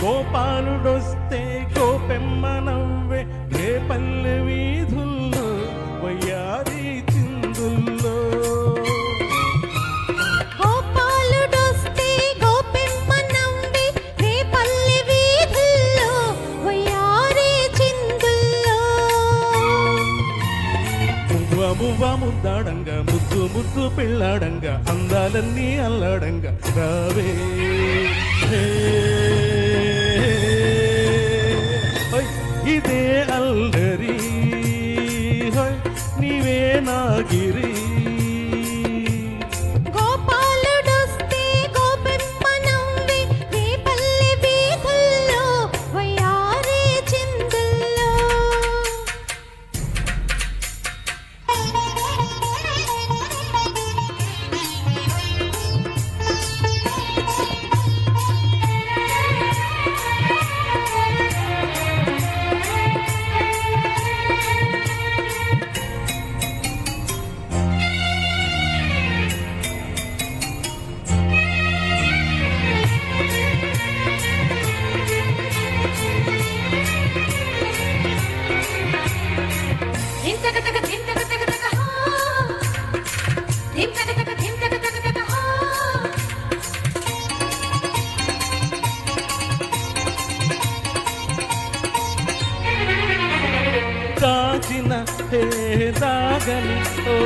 గోపాలుడొస్తే గోపెమ్మ నవ్వే రేపల్లె వీధుల్లో వయ్యారి చిందుల్లో. గోపాలుడొస్తే గోపెమ్మ నవ్వే రేపల్లె వీధుల్లో వయ్యారి చిందుల్లో. మువ్వ మువ్వ ముద్దాడంగా ముద్దు ముద్దు పిల్లాడంగా అందాలన్నీ అల్లాడంగా రావే ఇదే అల్లరి నీవే నాగిరి. గోపాలుడొస్తే గోపెమ్మ నవ్వే రేపల్లె వీధుల్లో వయ్యారి చిందుల్లో. దాచిన దాగని ఓ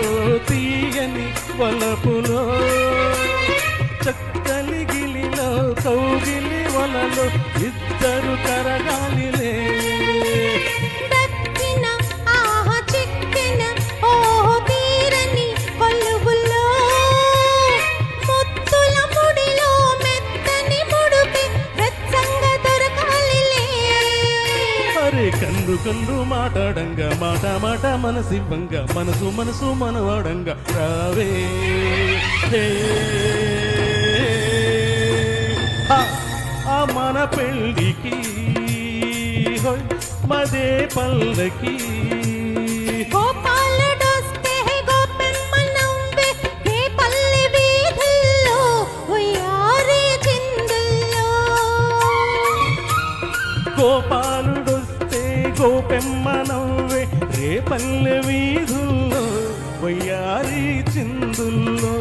తీయని వలపులో చక్కలి గిలిలో కౌగిలి వలలో ఇద్దరు కరగాలిలే. దక్కిన ఆహ చిక్కిన ఓహో తీరని కొలువులో ముత్తుల ముడిలో మెత్తని ముడుపి వెచ్చంగా దొరకాలిలే. అరే కన్ను కన్ను మాటాడంగా మాట మాట మనసివ్వంగా మనసు మనసు మనవాడంగా రావే ఆ మన పెళ్ళికి మదే పల్లకి. గోపాలుడొస్తే గోపెమ్మ నవ్వే రేపల్లె వీధుల్లో వయ్యారి చిందుల్లో. గోపాలుడొస్తే గోపెమ్మ నవ్వే రేపల్లె వీధుల్లో వయ్యారి చిందుల్లో.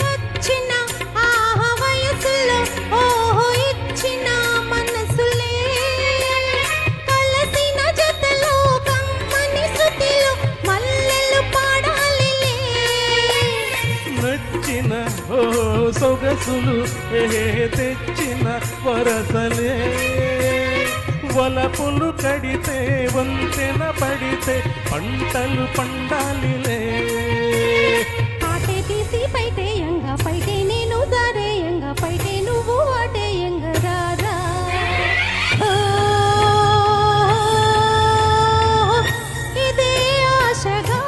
వచ్చిన ఆహ వయసులో ఓహో ఇచ్చిన మనసులే కలసిన జతలో కమ్మని శృతిలో మల్లెలు పాడాలిలే. నచ్చిన ఓ సొగసులు తెచ్చిన వరసలే వలపులు కడితే వంతెన పడితే పంటలు పండాలిలే. ఆటే తీసి పైటేయంగా పైటే నేను జారేయంగా పైటే నువ్వు ఆటేయంగా రారా. ఇదే ఆశగా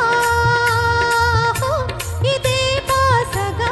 ఇదే బాసగా